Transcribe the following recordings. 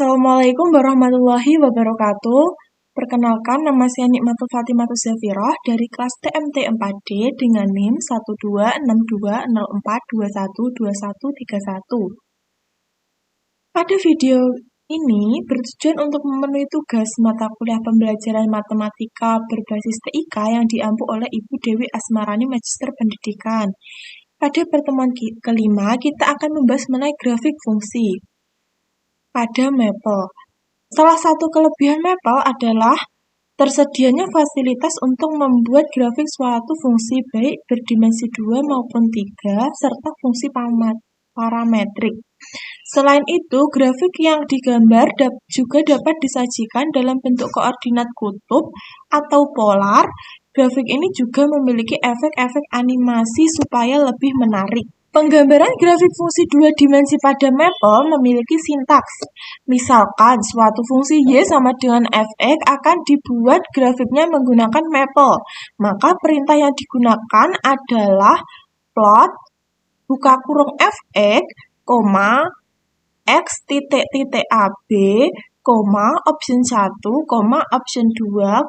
Assalamualaikum warahmatullahi wabarakatuh. Perkenalkan, nama saya Nikmatul Fatimatus Zafiroh dari kelas TMT 4D dengan NIM 1262042121231. Pada video ini bertujuan untuk memenuhi tugas mata kuliah pembelajaran matematika berbasis TIK yang diampu oleh Ibu Dewi Asmarani Magister Pendidikan. Pada pertemuan kelima, kita akan membahas mengenai grafik fungsi pada Maple. Salah satu kelebihan Maple adalah tersedianya fasilitas untuk membuat grafik suatu fungsi baik berdimensi 2 maupun 3 serta fungsi parametrik. Selain itu, grafik yang digambar juga dapat disajikan dalam bentuk koordinat kutub atau polar. Grafik ini juga memiliki efek-efek animasi supaya lebih menarik. Penggambaran grafik fungsi dua dimensi pada Maple memiliki sintaks. Misalkan, suatu fungsi Y sama dengan fx akan dibuat grafiknya menggunakan Maple. Maka perintah yang digunakan adalah plot buka kurung fx, x titik titik AB, option 1, option 2,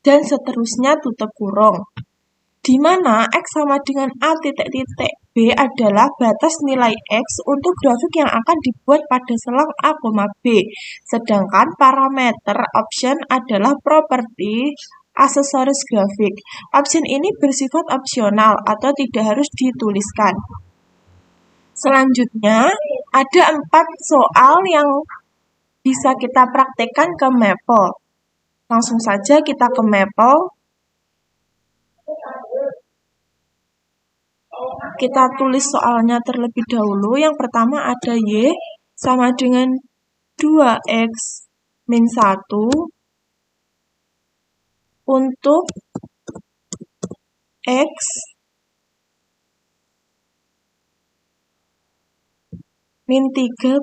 dan seterusnya tutup kurung. Di mana X sama dengan A titik titik B adalah batas nilai X untuk grafik yang akan dibuat pada selang A, B. Sedangkan parameter option adalah properti aksesoris grafik. Option ini bersifat opsional atau tidak harus dituliskan. Selanjutnya, ada 4 soal yang bisa kita praktekkan ke Maple. Langsung saja kita ke Maple. Kita tulis soalnya terlebih dahulu. Yang pertama ada Y sama dengan 2X min 1 untuk X min 3,3.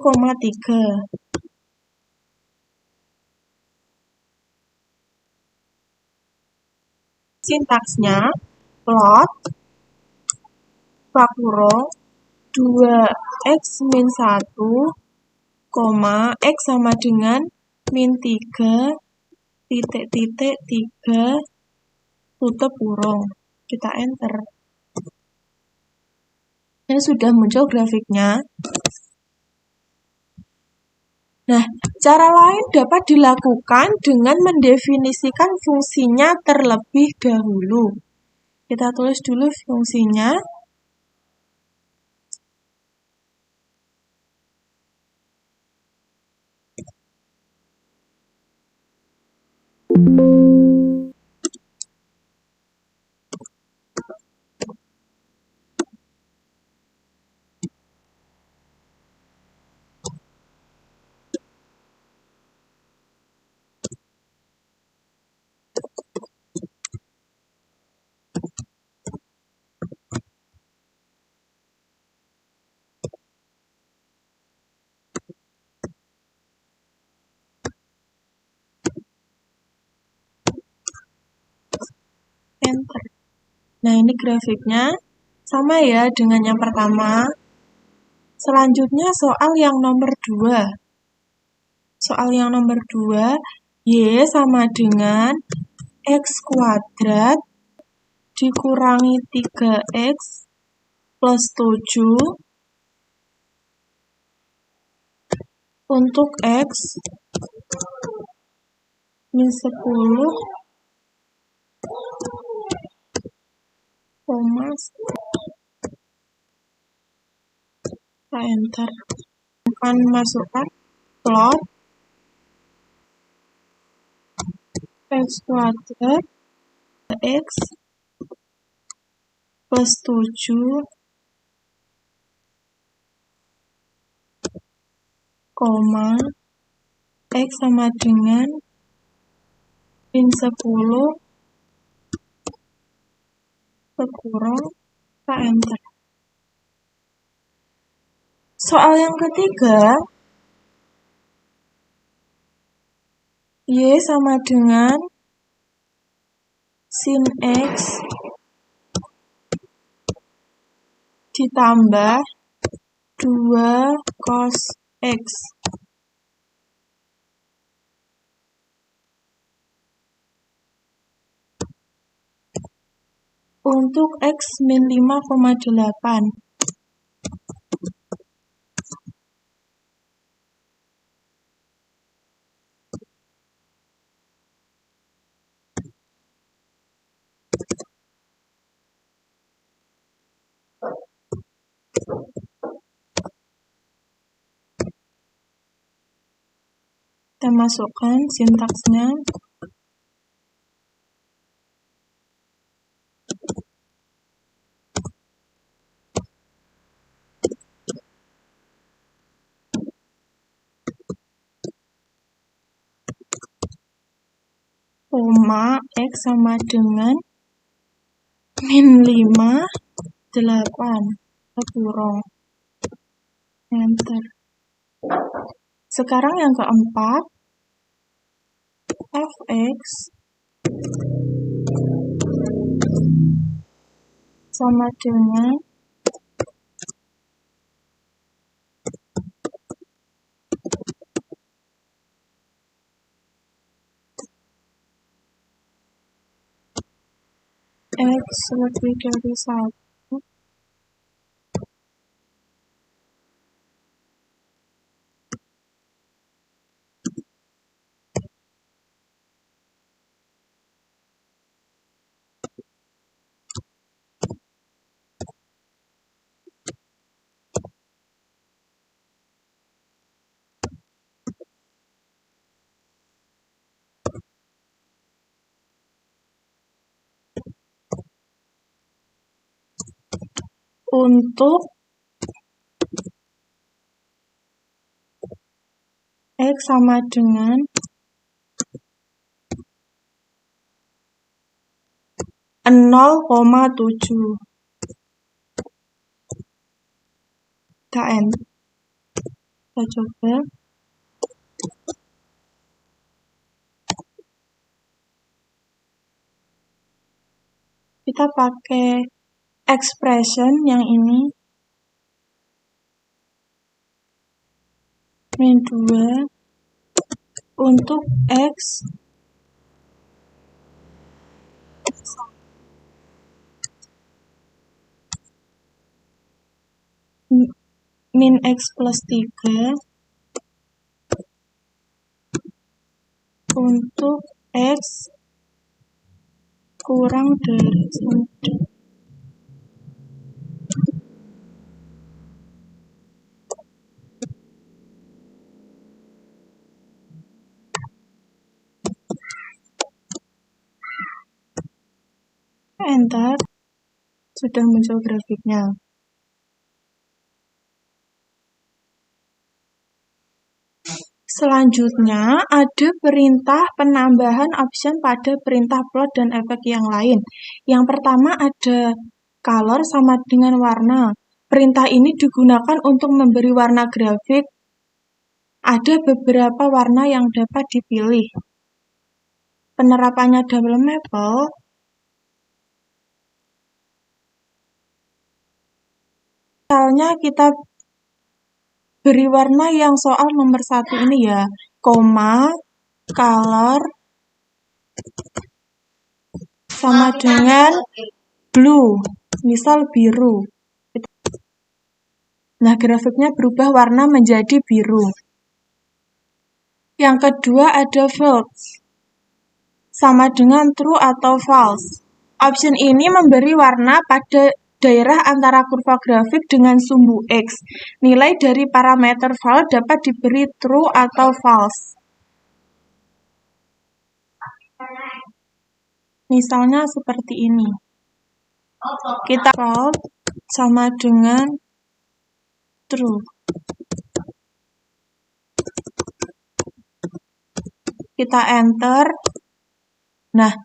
Sintaksnya plot buka kurung 2x min 1, x sama dengan min 3 titik titik 3 tutup kurung. Kita enter. Ini sudah muncul grafiknya. Nah, cara lain dapat dilakukan dengan mendefinisikan fungsinya terlebih dahulu. Kita tulis dulu fungsinya. Enter. Nah, ini grafiknya sama ya dengan yang pertama. Selanjutnya soal yang nomor 2. Soal yang nomor 2, Y sama dengan X kuadrat dikurangi 3X plus 7 untuk X min 10, kita enter. Akan masukkan plot X kuadrat X plus 7, X sama dengan min 10 kurung, kita enter. Soal yang ketiga, Y sama dengan sin X ditambah 2 cos X. Untuk X min 5,8. Kita masukkan sintaksnya. Koma X sama dengan min 5, 8. Kurung. Enter. Sekarang yang keempat, fx sama dengan X lebih dari 1 untuk X sama dengan 0,7. Kita coba. Kita pakai expression yang ini. Min 2 untuk X min X plus 3 untuk X kurang dari 1. Enter. Sudah muncul grafiknya. Selanjutnya, ada perintah penambahan option pada perintah plot dan efek yang lain. Yang pertama ada color sama dengan warna. Perintah ini digunakan untuk memberi warna grafik. Ada beberapa warna yang dapat dipilih. Penerapannya double maple. Misalnya kita beri warna yang soal nomor 1 ini ya, koma, color, sama dengan blue, misal biru. Nah, grafiknya berubah warna menjadi biru. Yang kedua ada false, sama dengan true atau false. Option ini memberi warna pada daerah antara kurva grafik dengan sumbu X. Nilai dari parameter val dapat diberi true atau false. Misalnya seperti ini. Kita val sama dengan true. Kita enter. Nah,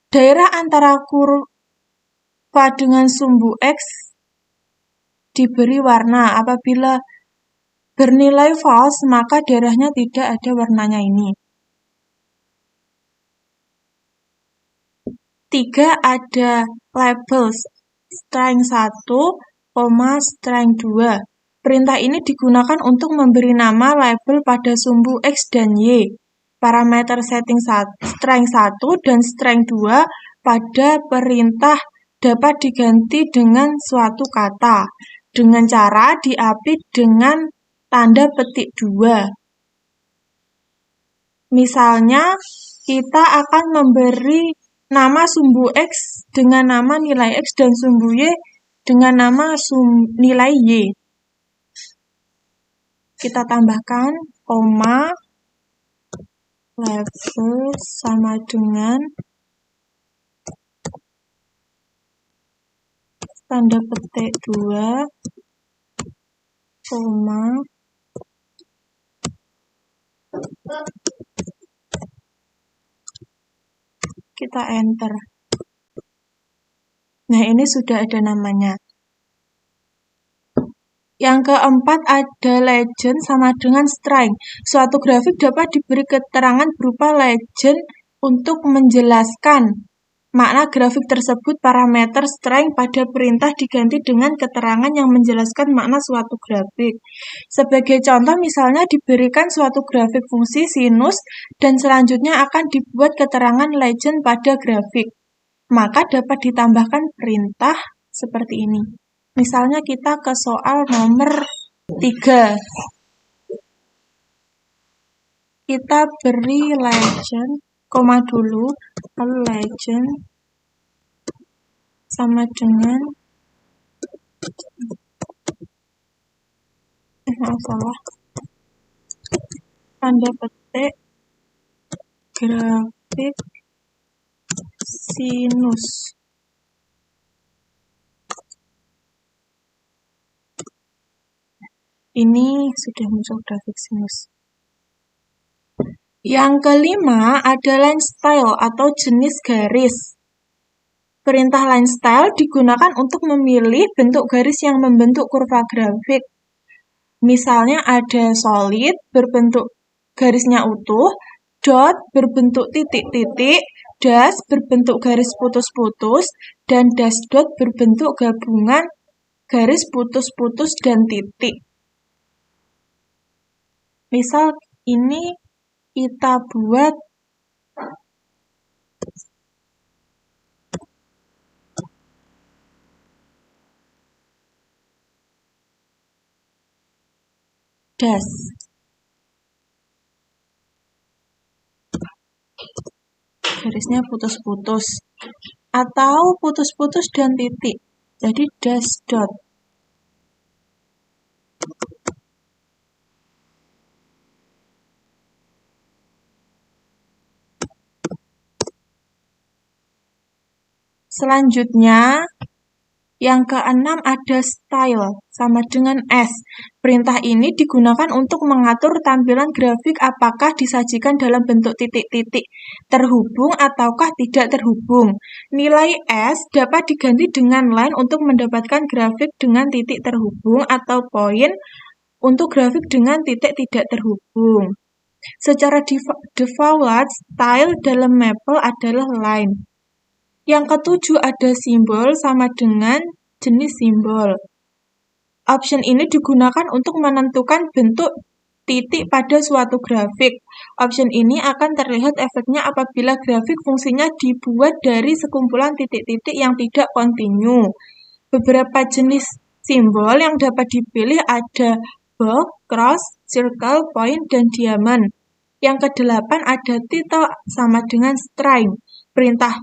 daerah antara kurva dengan sumbu X diberi warna. Apabila bernilai false, maka daerahnya tidak ada warnanya ini. 3 ada label string 1, string 2. Perintah ini digunakan untuk memberi nama label pada sumbu X dan Y. Parameter setting string 1 dan string 2 pada perintah dapat diganti dengan suatu kata dengan cara diapit dengan tanda petik 2. Misalnya, kita akan memberi nama sumbu X dengan nama nilai X dan sumbu Y dengan nama nilai Y. Kita tambahkan koma, level sama dengan tanda petik 2, koma, kita enter. Nah, ini sudah ada namanya. Yang keempat ada legend sama dengan string. Suatu grafik dapat diberi keterangan berupa legend untuk menjelaskan makna grafik tersebut. Parameter string pada perintah diganti dengan keterangan yang menjelaskan makna suatu grafik. Sebagai contoh, misalnya diberikan suatu grafik fungsi sinus dan selanjutnya akan dibuat keterangan legend pada grafik. Maka dapat ditambahkan perintah seperti ini. Misalnya kita ke soal nomor 3. Kita beri legend, koma dulu, lalu legend sama dengan tanda petik grafik sinus. Ini sudah muncul grafik sinus. Yang kelima ada line style atau jenis garis. Perintah line style digunakan untuk memilih bentuk garis yang membentuk kurva grafik. Misalnya ada solid berbentuk garisnya utuh, dot berbentuk titik-titik, dash berbentuk garis putus-putus, dan dash dot berbentuk gabungan garis putus-putus dan titik. Misal ini kita buat dash. Garisnya putus-putus atau putus-putus dan titik. Jadi dash dot. Selanjutnya, yang keenam ada style, sama dengan S. Perintah ini digunakan untuk mengatur tampilan grafik apakah disajikan dalam bentuk titik-titik terhubung ataukah tidak terhubung. Nilai S dapat diganti dengan line untuk mendapatkan grafik dengan titik terhubung atau poin untuk grafik dengan titik tidak terhubung. Secara default, style dalam Maple adalah line. Yang ketujuh ada simbol sama dengan jenis simbol. Option ini digunakan untuk menentukan bentuk titik pada suatu grafik. Option ini akan terlihat efeknya apabila grafik fungsinya dibuat dari sekumpulan titik-titik yang tidak kontinu. Beberapa jenis simbol yang dapat dipilih ada box, cross, circle, point, dan diamond. Yang kedelapan ada title sama dengan string. Perintah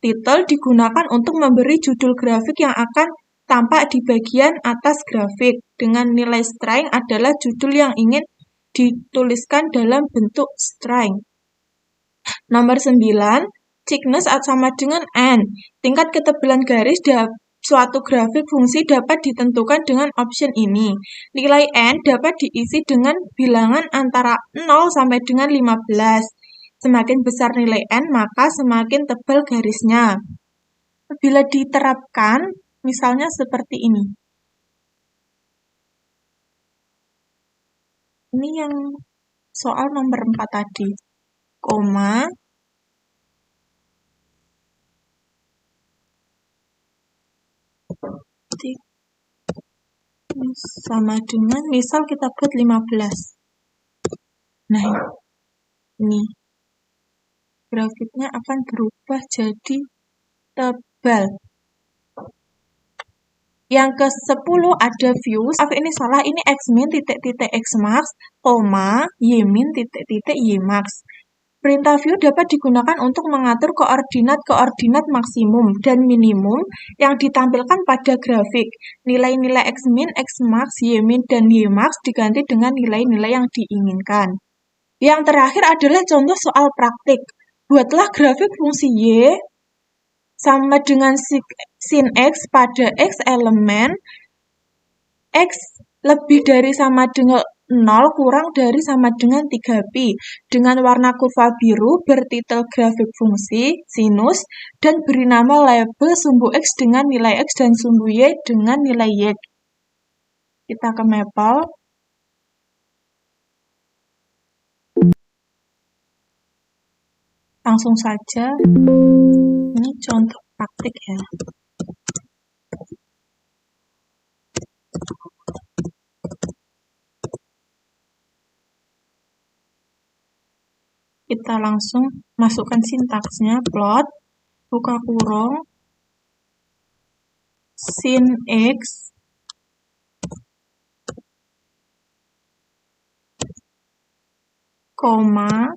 title digunakan untuk memberi judul grafik yang akan tampak di bagian atas grafik. Dengan nilai string adalah judul yang ingin dituliskan dalam bentuk string. Nomor 9, thickness sama dengan N. Tingkat ketebalan garis suatu grafik fungsi dapat ditentukan dengan option ini. Nilai N dapat diisi dengan bilangan antara 0 sampai dengan 15. Semakin besar nilai N, maka semakin tebal garisnya. Bila diterapkan, misalnya seperti ini. Ini yang soal nomor 4 tadi. Koma. Sama dengan, misal kita buat 15. Nah, ini. Grafiknya akan berubah jadi tebal. Yang ke-10 ada views. Ini salah, ini xmin titik-titik xmax, ymin titik-titik ymax. Perintah view dapat digunakan untuk mengatur koordinat-koordinat maksimum dan minimum yang ditampilkan pada grafik. Nilai-nilai xmin, xmax, ymin, dan ymax diganti dengan nilai-nilai yang diinginkan. Yang terakhir adalah contoh soal praktik. Buatlah grafik fungsi y sama dengan sin x pada x elemen x lebih dari sama dengan 0 kurang dari sama dengan 3pi dengan warna kurva biru bertitel grafik fungsi sinus dan beri nama label sumbu x dengan nilai x dan sumbu y dengan nilai y. Kita ke Maple. Langsung saja, ini contoh praktik ya. Kita langsung masukkan sintaksnya, plot, buka kurung, sin x, koma,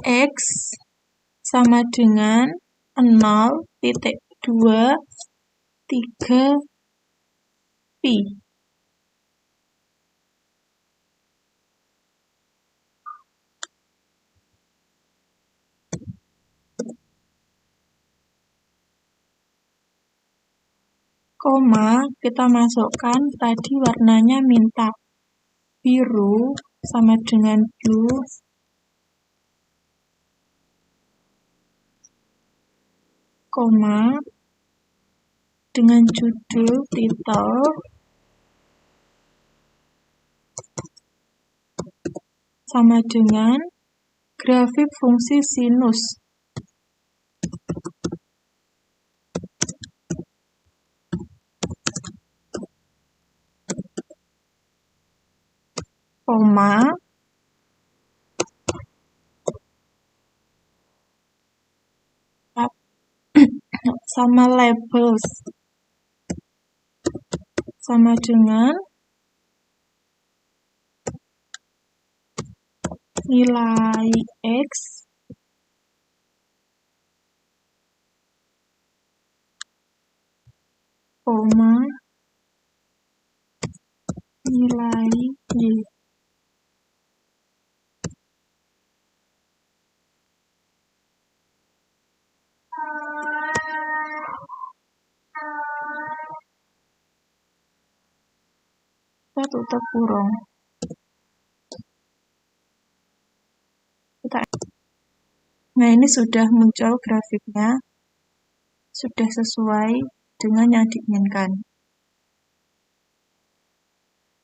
x sama dengan 0,23 pi. Koma, kita masukkan tadi warnanya minta biru sama dengan blue. Koma, dengan judul titel sama dengan grafik fungsi sinus. Koma, sama labels sama dengan nilai x koma nilai y. Kita tutup kurung. Nah, ini sudah muncul grafiknya, sudah sesuai dengan yang diinginkan.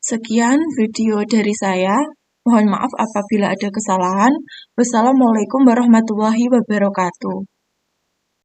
Sekian video dari saya. Mohon maaf apabila ada kesalahan. Wassalamualaikum warahmatullahi wabarakatuh.